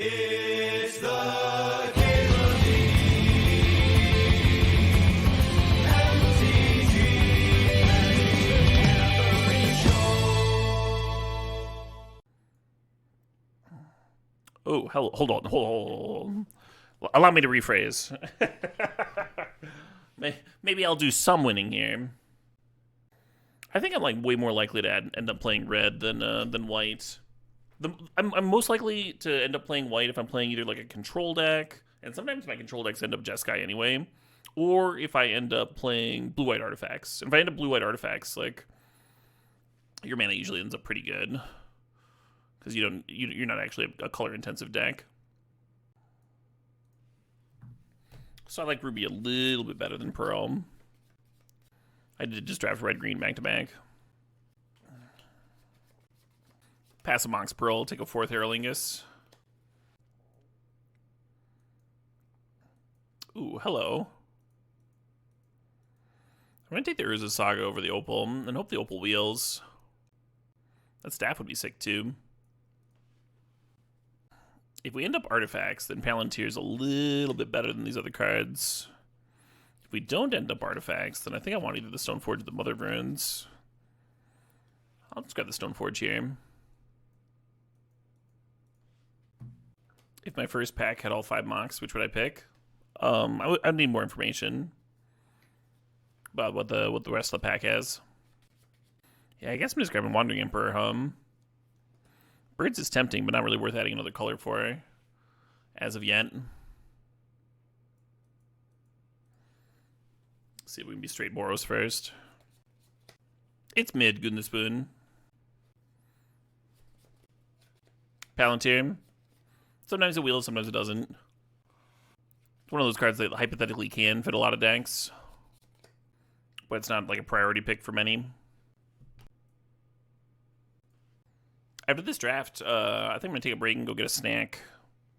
It's the Caitlin Lee MTGO Show. Oh, hold on. Allow me to rephrase. Maybe I'll do some winning here. I think I'm like way more likely to end up playing red than white. I'm most likely to end up playing white if I'm playing either like a control deck, and sometimes my control decks end up Jeskai anyway, or if I end up playing blue-white artifacts. And if I end up blue-white artifacts, like, your mana usually ends up pretty good because you're not actually a color-intensive deck. So I like Ruby a little bit better than Pearl. I did just draft red-green back-to-back. Pass a Monk's Pearl, take a 4th Aerolingus. Ooh, hello. I'm going to take the Urza Saga over the Opal, and hope the Opal wheels. That staff would be sick, too. If we end up artifacts, then Palantir's a little bit better than these other cards. If we don't end up artifacts, then I think I want either the Stoneforge or the Mother of Runes. I'll just grab the Stoneforge here. If my first pack had all 5 mocks, which would I pick? I'd need more information about what the rest of the pack has. Yeah, I guess I'm just grabbing Wandering Emperor, Birds is tempting, but not really worth adding another color for as of yet. Let's see if we can be straight Boros first. It's mid, goodness spoon. Palantir. Sometimes it wheels, sometimes it doesn't. It's one of those cards that hypothetically can fit a lot of decks, but it's not like a priority pick for many. After this draft, I think I'm going to take a break and go get a snack.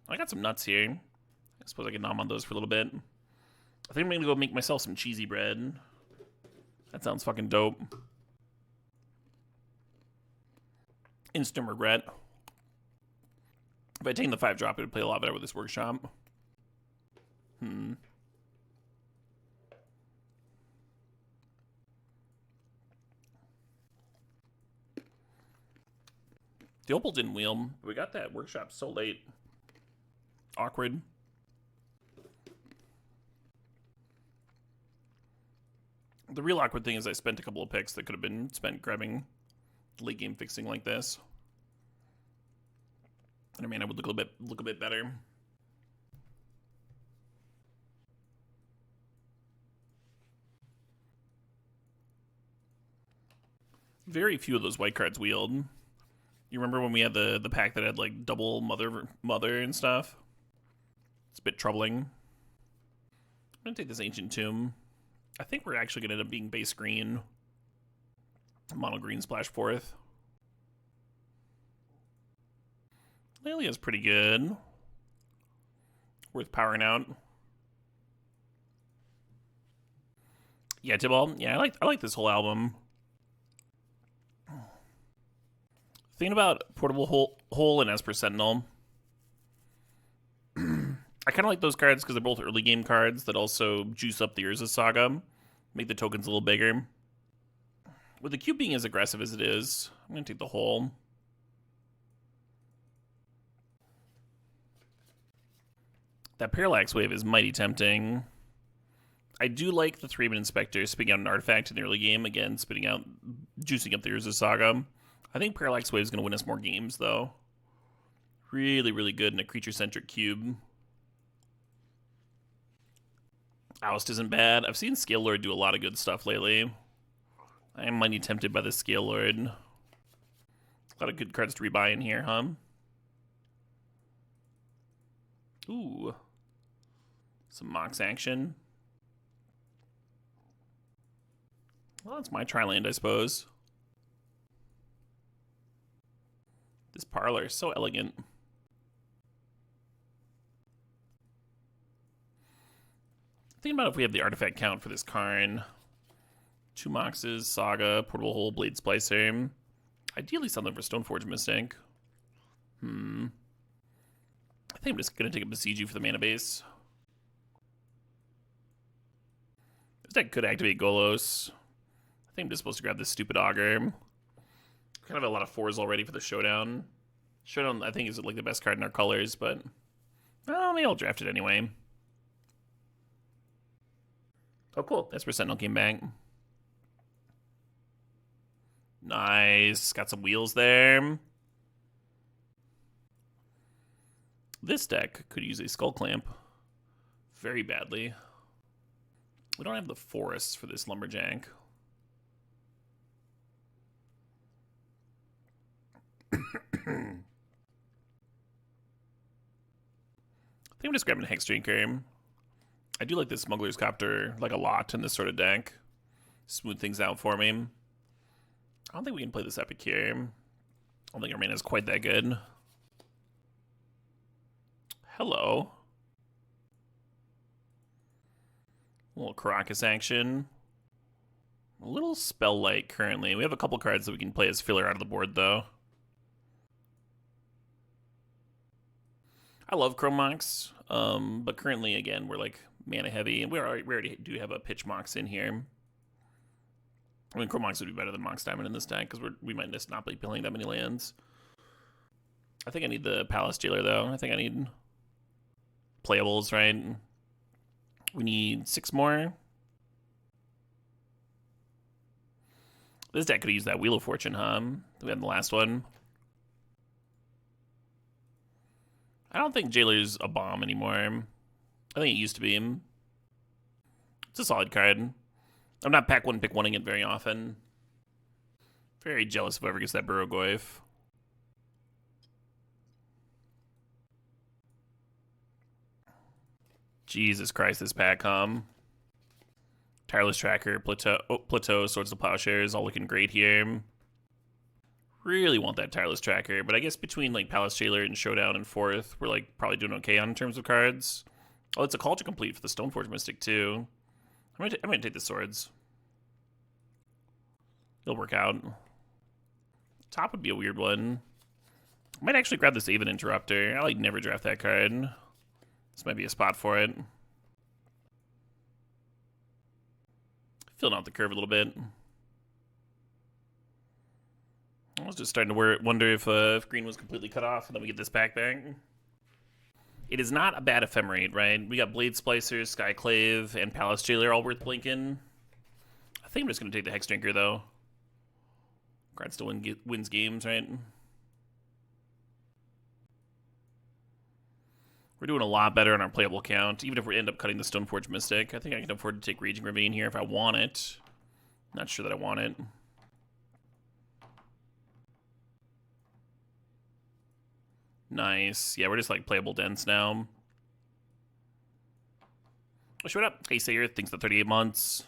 I got some nuts here. I suppose I can nom on those for a little bit. I think I'm going to go make myself some cheesy bread. That sounds fucking dope. Instant regret. If I'd taken the 5-drop, it would play a lot better with this workshop. The Opal didn't wheel. We got that workshop so late. Awkward. The real awkward thing is I spent a couple of picks that could have been spent grabbing late game fixing like this. And I mean, I would look a bit better. Very few of those white cards wheeled. You remember when we had the pack that had like double mother and stuff? It's a bit troubling. I'm gonna take this Ancient Tomb. I think we're actually gonna end up being base green. Mono green splash 4th. Lelia's pretty good. Worth powering out. Yeah, Tibble. Yeah, I like this whole album. Thinking about Portable Hole and Esper Sentinel. I kind of like those cards because they're both early game cards that also juice up the Urza Saga, make the tokens a little bigger. With the cube being as aggressive as it is, I'm going to take the hole. That Parallax Wave is mighty tempting. I do like the 3-man Inspector spitting out an artifact in the early game. Again, juicing up the Urza Saga. I think Parallax Wave is going to win us more games, though. Really, really good in a creature-centric cube. Oust isn't bad. I've seen Scale Lord do a lot of good stuff lately. I am mighty tempted by the Scale Lord. A lot of good cards to rebuy in here, huh? Ooh. Some Mox action. Well, that's my Tri-land, I suppose. This Parlor is so elegant. Think about if we have the artifact count for this Karn. 2 Moxes, Saga, Portable Hole, Blade Splicer. Ideally something for Stoneforge Mystic. I think I'm just going to take a Besiege You for the mana base. This deck could activate Golos. I think I'm just supposed to grab this stupid Augur. Kind of a lot of 4s already for the Showdown. Showdown, I think, is like the best card in our colors, but maybe I'll draft it anyway. Oh, cool. That's where Sentinel came back. Nice. Got some wheels there. This deck could use a Skull Clamp very badly. We don't have the forests for this Lumberjack. I think I'm just grabbing a Hex Drinker. I do like this Smuggler's Copter like a lot in this sort of deck. Smooth things out for me. I don't think we can play this Epic here. I don't think our mana is quite that good. Hello. A little Caracas action. A little Spell-like currently. We have a couple cards that we can play as filler out of the board, though. I love Chrome Mox, but currently, again, we're like mana heavy, and we already do have a Pitch Mox in here. I mean, Chrome Mox would be better than Mox Diamond in this deck, because we might just not be playing that many lands. I think I need the Palace Jailer, though. I think I need playables, right? We need 6 more. This deck could use that Wheel of Fortune, huh? We had the last one. I don't think Jailer's a bomb anymore. I think it used to be. It's a solid card. I'm not pack one, pick one-ing it very often. Very jealous of whoever gets that Burrogoyf. Jesus Christ, this pack, Tireless Tracker, Plateau, Swords of Plowshares, all looking great here. Really want that Tireless Tracker, but I guess between like Palace Jailer and Showdown and 4th, we're like probably doing okay on terms of cards. Oh, it's a Call to Complete for the Stoneforge Mystic too. I'm gonna take the Swords. It'll work out. Top would be a weird one. I might actually grab this Aven Interrupter. I like never draft that card. This might be a spot for it. Filling out the curve a little bit. I was just starting to wonder if green was completely cut off, and then we get this pack back. It is not a bad ephemerate, right? We got Blade Splicers, Skyclave, and Palace Jailer all worth blinking. I think I'm just going to take the Hex Drinker, though. Card still wins games, right? We're doing a lot better on our playable count, even if we end up cutting the Stoneforge Mystic. I think I can afford to take Raging Ravine here if I want it. Not sure that I want it. Nice. Yeah, we're just like playable dense now. Oh, show it up. Hey, Sayer thinks the 38 months.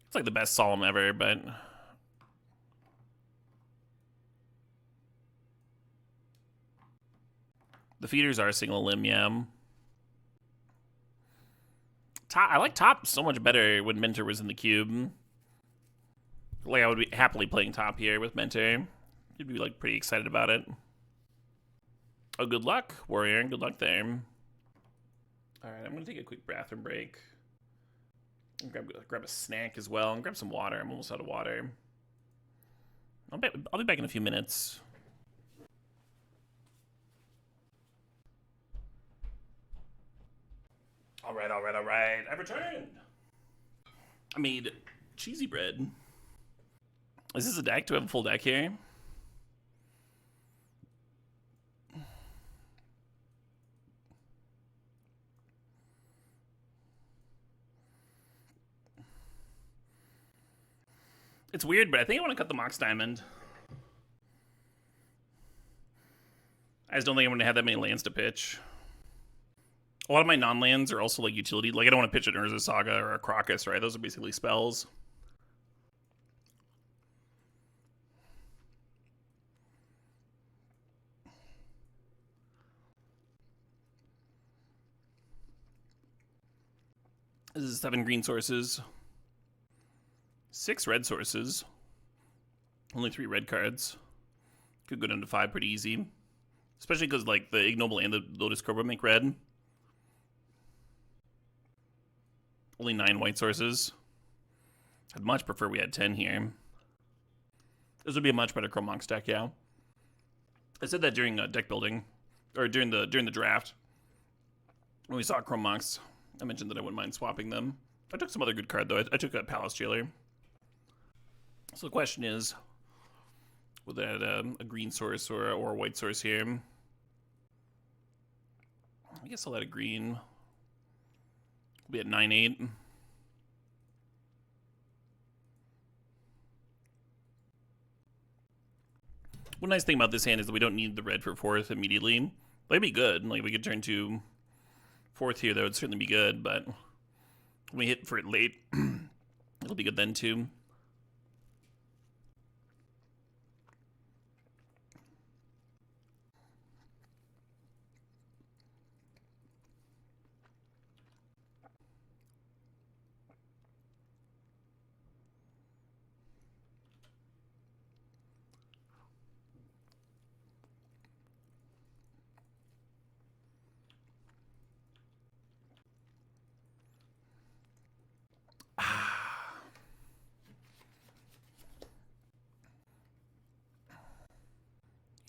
It's like the best Solemn ever, but the feeders are a single limb, yeah. I like top so much better when Mentor was in the cube. Like I would be happily playing top here with Mentor. You'd be like pretty excited about it. Oh, good luck, Warrior. Good luck there. All right, I'm gonna take a quick bathroom break. Grab a snack as well, and grab some water. I'm almost out of water. I'll be back in a few minutes. All right. I've returned. I made cheesy bread. Is this a deck? Do I have a full deck here? It's weird, but I think I want to cut the Mox Diamond. I just don't think I'm going to have that many lands to pitch. A lot of my non-lands are also like utility. Like I don't want to pitch an Urza Saga or a Crocus, right? Those are basically spells. This is 7 green sources. 6 red sources. Only 3 red cards. Could go down to 5 pretty easy. Especially because, like, the Ignoble and the Lotus Cobra make red. Only 9 white sources. I'd much prefer we had 10 here. This would be a much better Chrome Monks deck, yeah. I said that during deck building, or during the draft. When we saw Chrome Monks, I mentioned that I wouldn't mind swapping them. I took some other good card, though. I took a Palace Jailer. So the question is, would that a green source or a white source here? I guess I'll add a green. We'll be at 9-8. One nice thing about this hand is that we don't need the red for 4th immediately. That'd be good. Like, we could turn to 4th here, that would certainly be good, but when we hit for it late, it'll be good then too.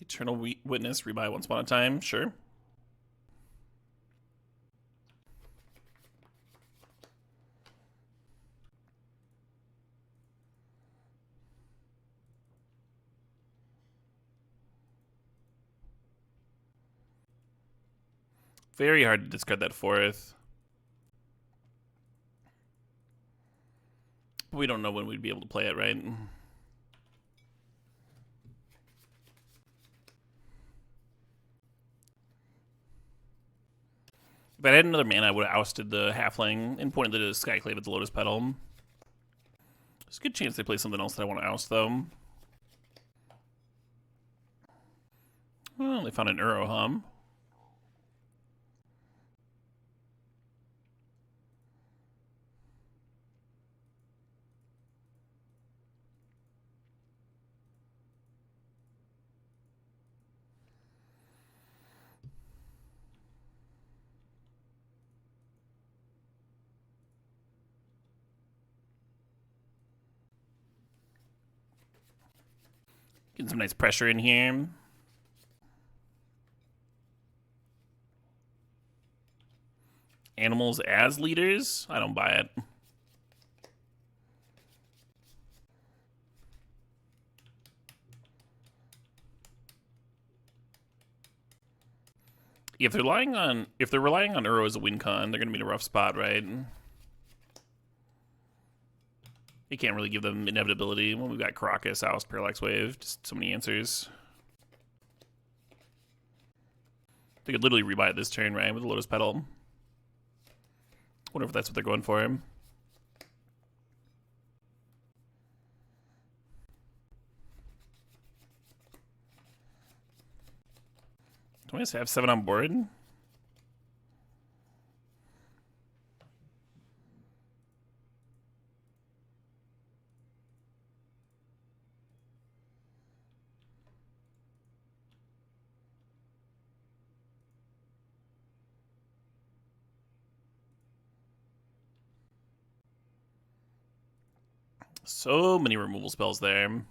Eternal Witness, rebuy once upon a time, sure. Very hard to discard that 4th. But we don't know when we'd be able to play it, right? If I had another mana, I would have ousted the Halfling and pointed the Skyclave at the Lotus Petal. There's a good chance they play something else that I want to oust, though. Well, they found an Urohum. Getting some nice pressure in here. Animals as leaders? I don't buy it. If they're relying on Uro as a win con, they're gonna be in a rough spot, right? You can't really give them inevitability when we've got Caracas, Oust, Parallax Wave, just so many answers. They could literally rebuy it this turn, right, with the Lotus Petal. Wonder if that's what they're going for. Do I just have 7 on board? So many removal spells there.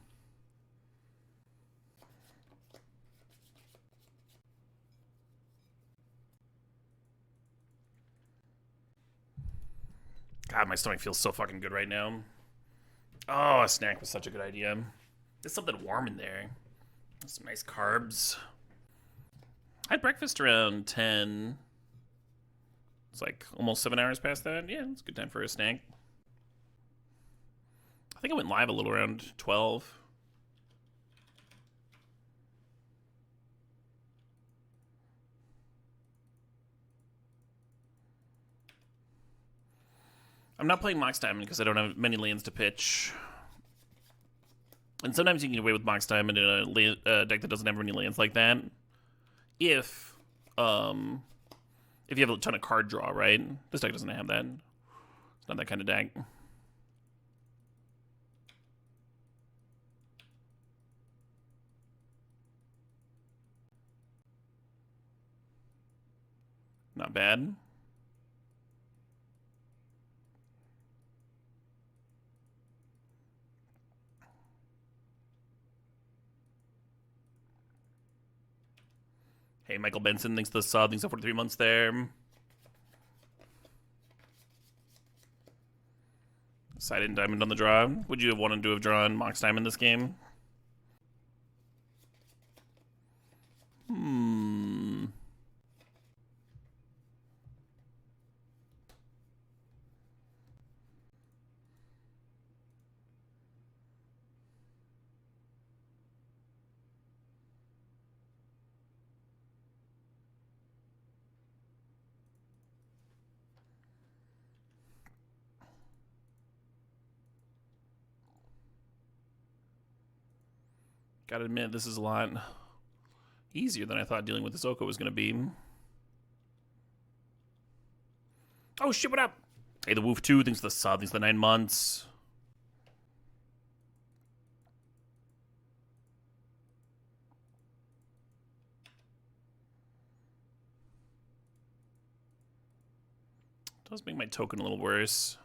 God, my stomach feels so fucking good right now. Oh, a snack was such a good idea. There's something warm in there. Some nice carbs. I had breakfast around 10. It's like almost 7 hours past that. Yeah, it's a good time for a snack. I think I went live a little around 12. I'm not playing Mox Diamond because I don't have many lands to pitch. And sometimes you can get away with Mox Diamond in a deck that doesn't have any lands like that. If you have a ton of card draw, right? This deck doesn't have that. It's not that kind of deck. Not bad. Hey, Michael Benson, thanks for the sub. Thanks for 43 months there. Sided Diamond on the draw. Would you have wanted to have drawn Mox Diamond this game? Gotta admit, this is a lot easier than I thought dealing with this Oko was gonna be. Oh shit, what up? Hey, the Woof 2, thanks for the sub, thanks for the 9 months. Does make my token a little worse.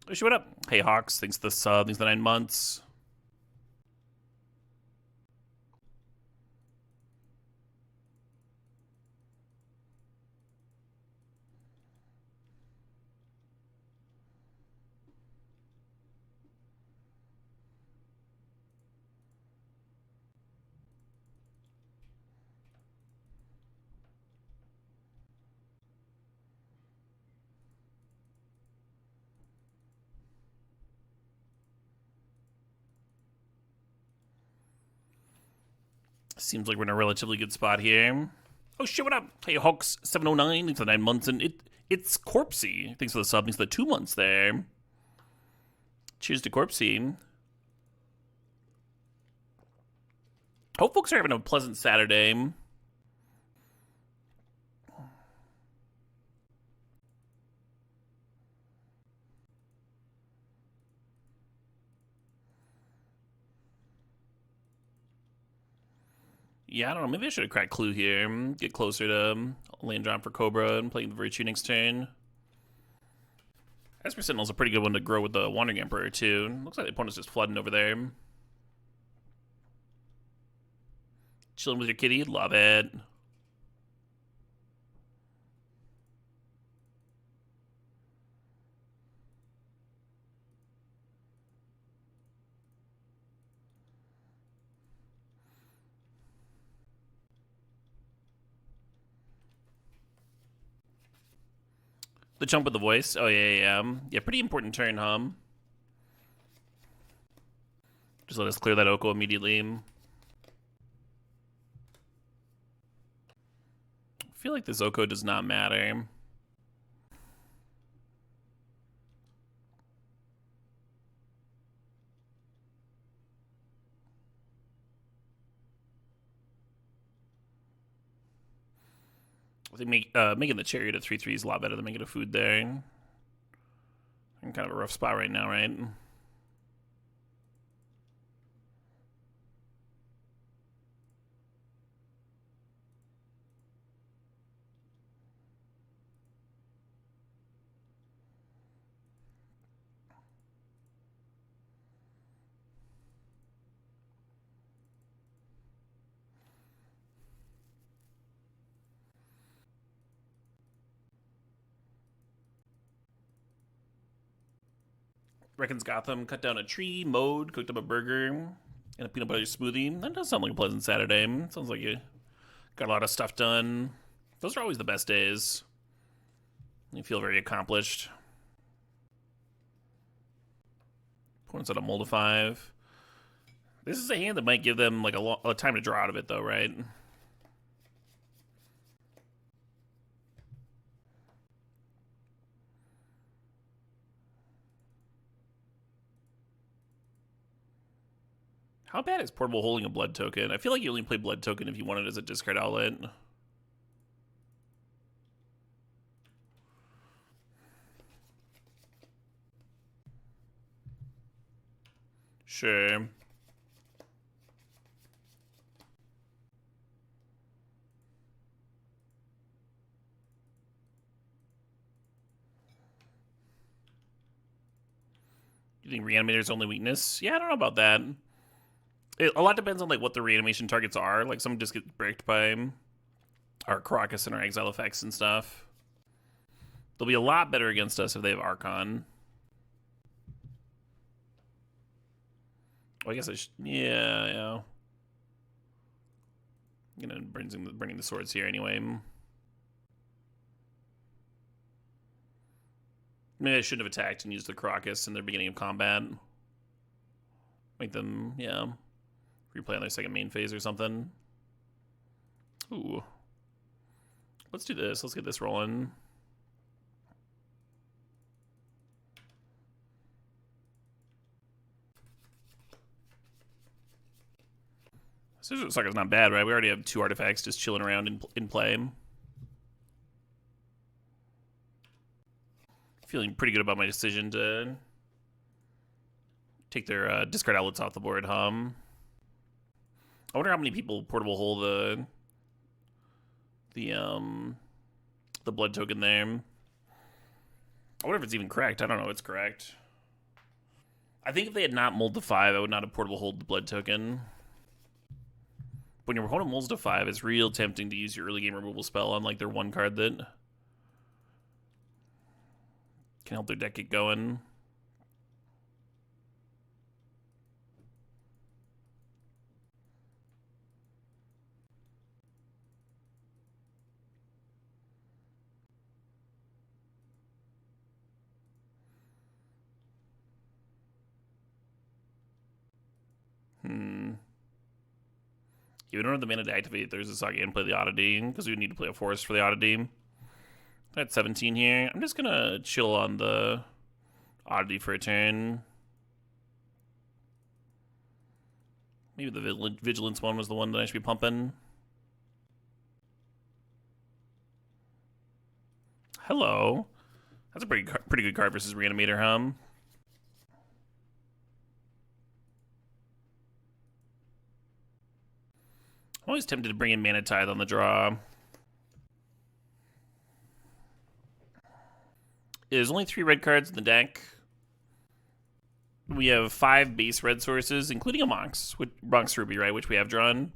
Oh shit, what up? Hey, Hawks, thanks for the sub, thanks for the 9 months. Seems like we're in a relatively good spot here. Oh shit, what up? Hey, Hawks 709, thanks for the 9 months, and it's Corpsey. Thanks for the sub, thanks for the 2 months there. Cheers to Corpsey. Hope folks are having a pleasant Saturday. Yeah, I don't know. Maybe I should have cracked Clue here. Get closer to land drop for Cobra and playing the Virtue next turn. Esper Sentinel's a pretty good one to grow with the Wandering Emperor, too. Looks like the opponent's just flooding over there. Chilling with your kitty. Love it. The chump with the voice. Oh, yeah. Yeah, pretty important turn, Just let us clear that Oko immediately. I feel like this Oko does not matter. I think making the chariot at 3/3 is a lot better than making a food there. I'm kind of a rough spot right now, right? Reckons Gotham cut down a tree, mowed, cooked up a burger, and a peanut butter smoothie. That does sound like a pleasant Saturday. Sounds like you got a lot of stuff done. Those are always the best days. You feel very accomplished. Opponent's at a mold of 5. This is a hand that might give them like a time to draw out of it, though, right? How bad is Portable holding a blood token? I feel like you only play blood token if you want it as a discard outlet. Sure. You think Reanimator's only weakness? Yeah, I don't know about that. A lot depends on like what the reanimation targets are. Like some just get bricked by our Caracas and our Exile effects and stuff. They'll be a lot better against us if they have Archon. Oh, I guess I should. Yeah. I'm gonna bring the swords here anyway. Maybe I shouldn't have attacked and used the Caracas in the beginning of combat. Make them, yeah, replay on their second main phase or something. Ooh. Let's do this. Let's get this rolling. Scissor Sucker's not bad, right? We already have 2 artifacts just chilling around in play. Feeling pretty good about my decision to take their discard outlets off the board, I wonder how many people Portable hold the blood token there. I wonder if it's even correct. I don't know if it's correct. I think if they had not mulled to 5, I would not have Portable hold the blood token. When your opponent mulls to 5, it's real tempting to use your early game removal spell on like their 1 card that can help their deck get going. Yeah, we don't have the mana to activate There's a Saga and play the Oddity, because we need to play a Forest for the Oddity. At 17 here. I'm just gonna chill on the Oddity for a turn. Maybe the Vigilance one was the one that I should be pumping. Hello. That's a pretty good card versus Reanimator, I'm always tempted to bring in Mana Tithe on the draw. There's only 3 red cards in the deck. We have 5 base red sources, including a Mox Ruby, right, which we have drawn.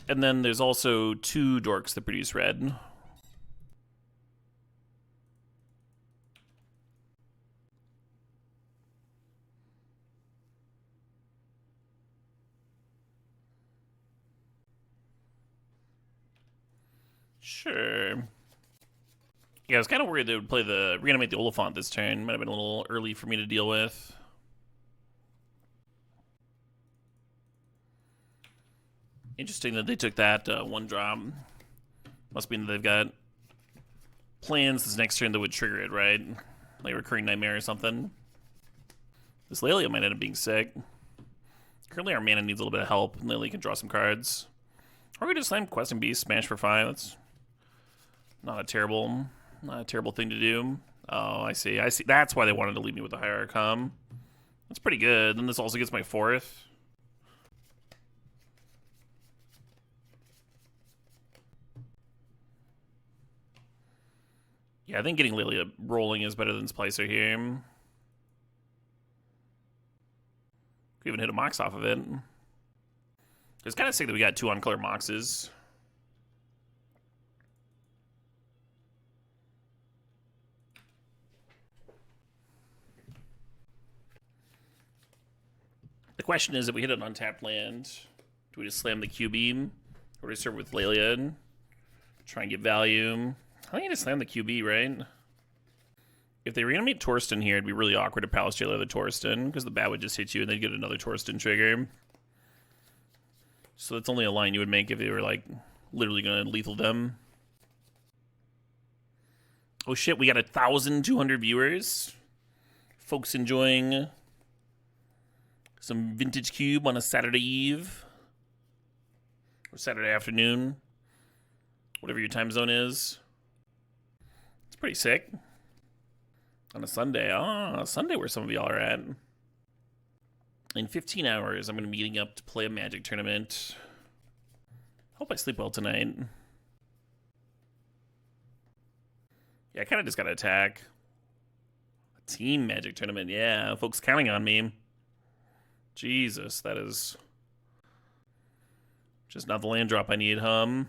And then there's also 2 dorks that produce red. Sure. Yeah, I was kind of worried they would play reanimate the Oliphant this turn. Might have been a little early for me to deal with. Interesting that they took that 1 drop. Must mean that they've got plans this next turn that would trigger it, right? Like a Recurring Nightmare or something. This Lelia might end up being sick. Currently our mana needs a little bit of help, and Lelia can draw some cards. Or we just slam Questing Beast, smash for 5. That's not a terrible thing to do. Oh, I see. That's why they wanted to leave me with the Hierarchum. That's pretty good. Then this also gets my 4th. Yeah, I think getting Lilia rolling is better than Splicer here. We even hit a Mox off of it. It's kind of sick that we got 2 on-color Moxes. The question is, if we hit an untapped land, do we just slam the Q-Beam? Or do we serve with Lelia? Try and get value? I think I just slammed the QB, right? If they reanimate Torsten here, it'd be really awkward to Palace Jailer the Torsten, because the bat would just hit you and they'd get another Torsten trigger. So that's only a line you would make if they were, like, literally going to lethal them. Oh shit, we got 1,200 viewers. Folks enjoying some vintage cube on a Saturday eve. Or Saturday afternoon. Whatever your time zone is. It's pretty sick. On a Sunday. Ah, Sunday where some of y'all are at. In 15 hours, I'm going to be meeting up to play a Magic tournament. Hope I sleep well tonight. Yeah, I kind of just got to attack. A team Magic tournament. Yeah, folks counting on me. Jesus, that is just not the land drop I need, hum.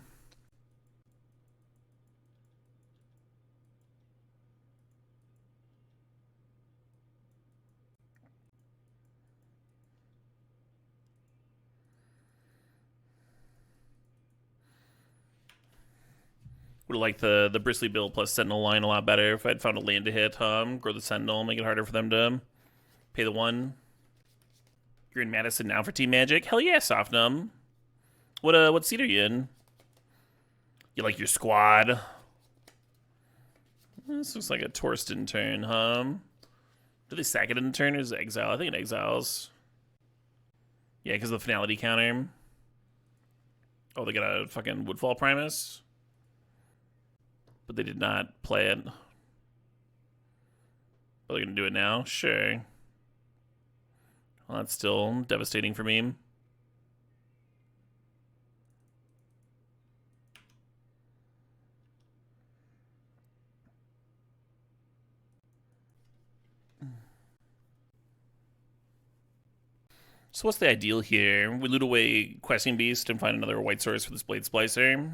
Would like the Bristly Bill plus Sentinel line a lot better if I'd found a land to hit, grow the Sentinel, make it harder for them to pay the one. You're in Madison now for Team Magic? Hell yeah, Softnum. What seat are you in? You like your squad? This looks like a Torsten turn, Do they sack it in the turn or is it exile? I think it exiles. Yeah, because of the finality counter. Oh, they got a fucking Woodfall Primus? But they did not play it. But they're going to do it now? Sure. Well, that's still devastating for me. So what's the ideal here? We loot away Questing Beast and find another white source for this Blade Splicer.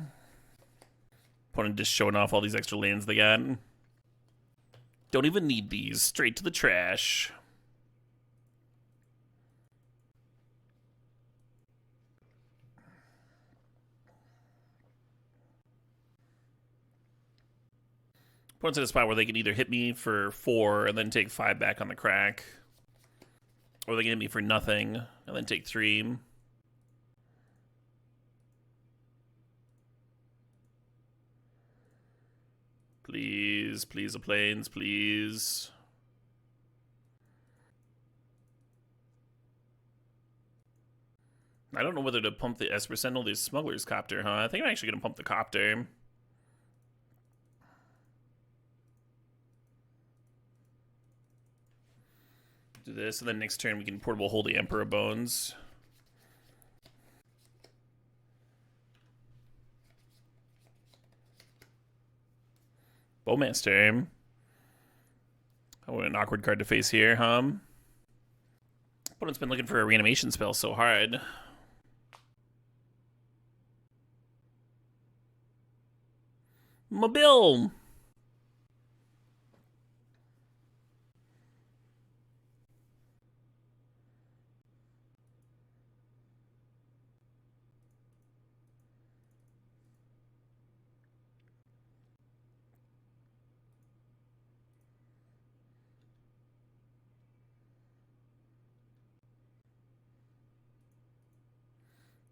Opponent just showing off all these extra lands they got. Don't even need these. Straight to the trash. Opponent's in a spot where they can either hit me for 4 and then take 5 back on the crack. Or they can hit me for nothing and then take 3. Please, please, the planes, please. I don't know whether to pump the Esper Sentinel, the Smuggler's Copter, huh? I think I'm actually going to pump the Copter. Do this, and then next turn we can portable hold the Emperor Bones. Bowmaster. Oh, what an awkward card to face here, Opponent's been looking for a reanimation spell so hard. Mobile!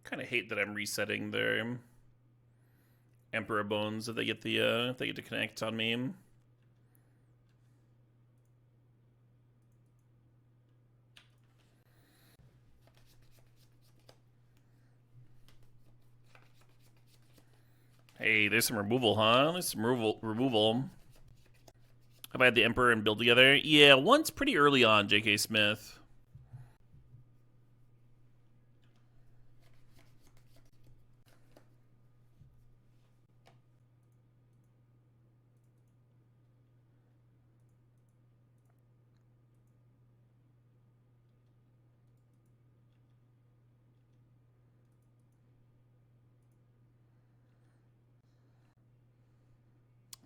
Kind of hate that I'm resetting their Emperor Bones if they get to connect on me. Hey, there's some removal, huh? There's some removal. Have I had the Emperor and build together? Yeah, once pretty early on, J.K. Smith.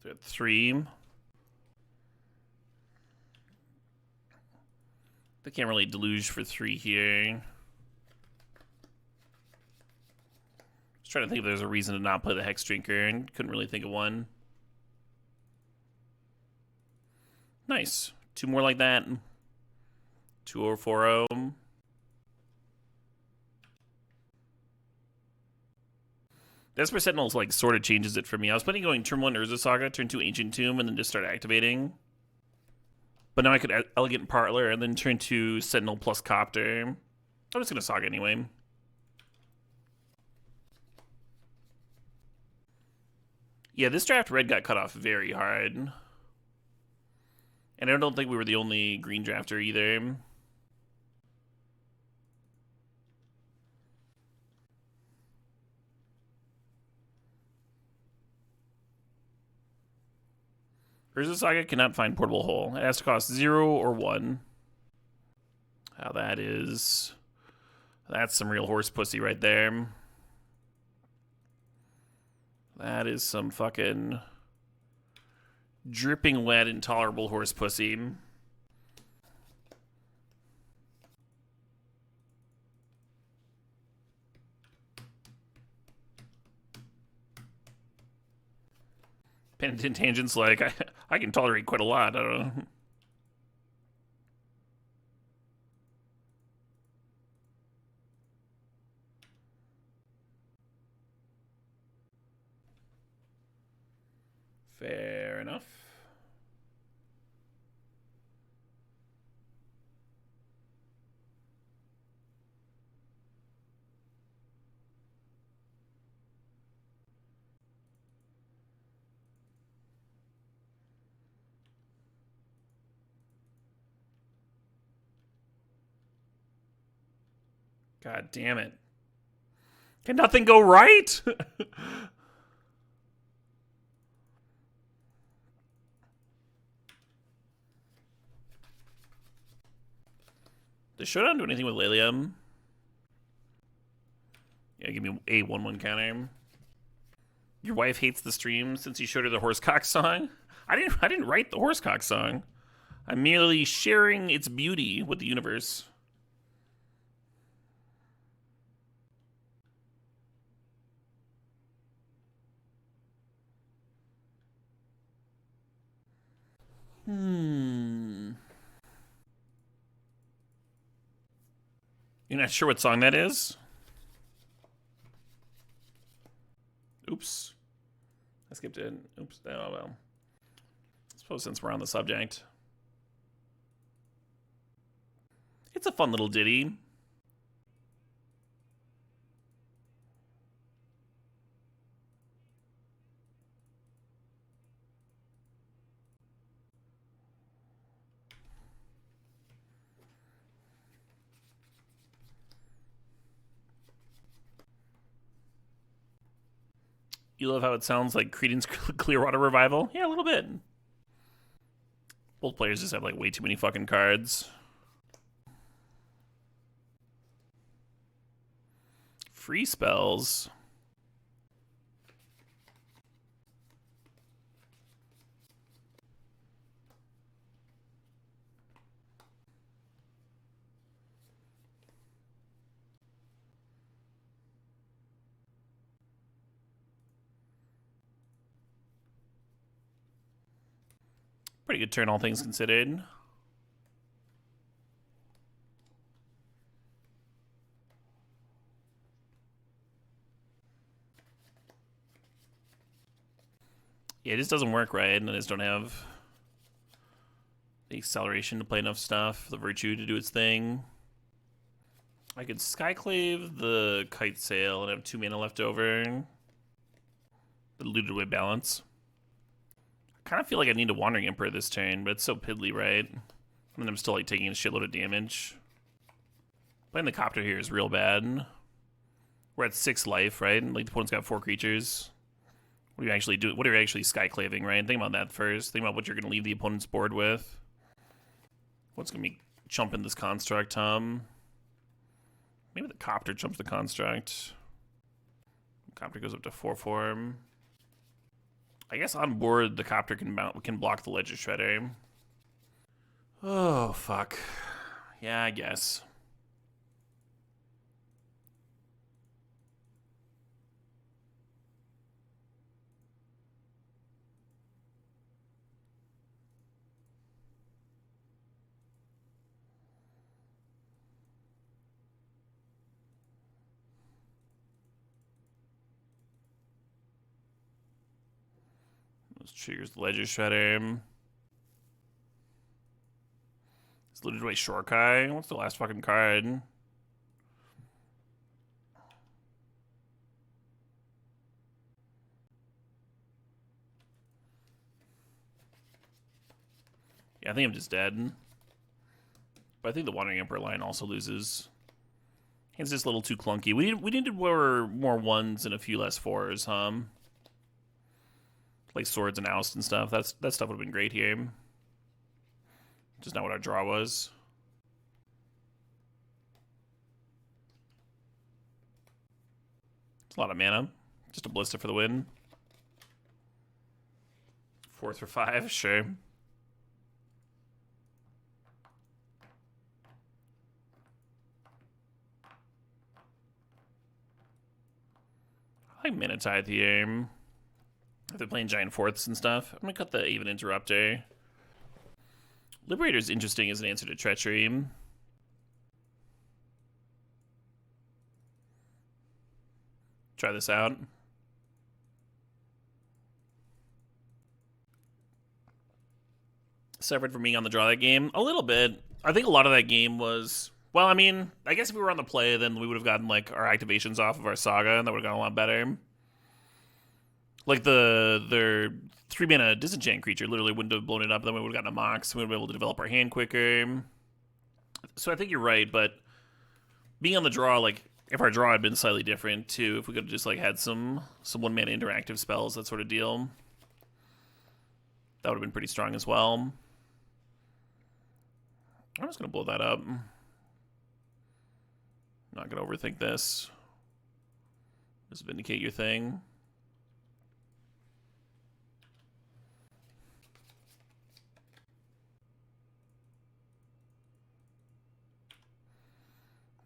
They're at 3. They can't really deluge for 3 here. Just trying to think if there's a reason to not play the Hex Drinker, and couldn't really think of one. Nice. 2 more like that. 2040. Desperate Sentinels like sort of changes it for me. I was planning going turn 1 Urza Saga, turn 2 Ancient Tomb, and then just start activating. But now I could Elegant Parlor and then turn 2 Sentinel plus Copter. I'm just gonna Saga anyway. Yeah, this draft red got cut off very hard. And I don't think we were the only green drafter either. Urza Saga cannot find Portable Hole. It has to cost 0 or 1. How that is. That's some real horse pussy right there. That is some fucking dripping wet, intolerable horse pussy. Penitent Tangent's like, I can tolerate quite a lot. I don't know. Fair enough. God damn it. Can nothing go right? Does Showdown do anything with Lelium? Yeah, give me a 1/1 counter. Your wife hates the stream since you showed her the Horsecock song? I didn't write the Horsecock song. I'm merely sharing its beauty with the universe. You're not sure what song that is? Oops. I skipped it. Oops. Oh, well. I suppose since we're on the subject. It's a fun little ditty. You love how it sounds like Creedence Clearwater Revival? Yeah, a little bit. Both players just have like way too many fucking cards. Free spells. Pretty good turn, all things considered. Yeah, it just doesn't work right, and I just don't have the acceleration to play enough stuff, the virtue to do its thing. I could Skyclave the Kite Sail and have 2 mana left over. The looted away balance. I kind of feel like I need a Wandering Emperor this turn, but it's so piddly, right? And I'm still like taking a shitload of damage. Playing the Copter here is real bad. We're at 6 life, right? Like the opponent's got 4 creatures. What are you actually doing? What are you actually Skyclaving, right? Think about that first. Think about what you're going to leave the opponent's board with. What's going to be chumping this construct, Maybe the Copter chumps the construct. Copter goes up to 4/4. I guess on board the Copter can block the Ledger Shredder. Oh, fuck. Yeah, I guess. This triggers the Ledger Shredder. It's looted away Shorkai. What's the last fucking card? Yeah, I think I'm just dead. But I think the Wandering Emperor line also loses. It's just a little too clunky. We needed more ones and a few less fours, like swords and oust and stuff. That stuff would have been great here. Just not what our draw was. It's a lot of mana. Just a Ballista for the win. 4th for 5, sure. I like Mana Tithe here. If they're playing Giant Fourths and stuff, I'm gonna cut the Even Interrupter. Liberator's interesting as an answer to Treachery. Try this out. Suffered from being on the draw that game a little bit. I think a lot of that game was, well, I mean, I guess if we were on the play, then we would have gotten like our activations off of our Saga, and that would have gone a lot better. Like their 3-mana disenchant creature literally wouldn't have blown it up. Then we would have gotten a Mox. We would have been able to develop our hand quicker. So I think you're right, but being on the draw, like if our draw had been slightly different too, if we could have just like had some 1-mana interactive spells, that sort of deal, that would have been pretty strong as well. I'm just gonna blow that up. Not gonna overthink this. Just vindicate your thing.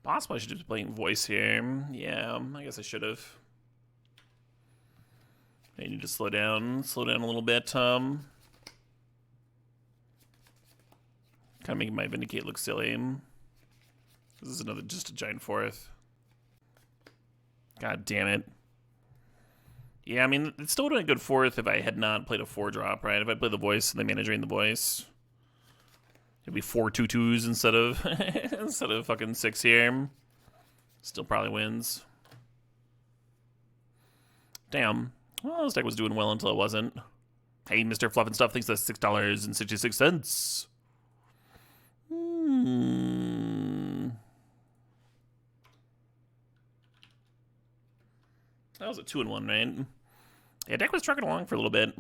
Possibly I should just be playing voice here. Yeah, I guess I should have. I need to slow down a little bit. Kind of making my Vindicate look silly. This is just a Giant Fourth. God damn it. Yeah, I mean, it still would have been a good fourth if I had not played a 4-drop, right? If I played the voice and they mana drain the voice, it'd be 4 2/2s instead of instead of fucking 6 here. Still probably wins. Damn. Well, this deck was doing well until it wasn't. Hey, Mr. Fluff and Stuff thinks that's $6.66. That was a 2-1, right? Yeah, deck was trucking along for a little bit.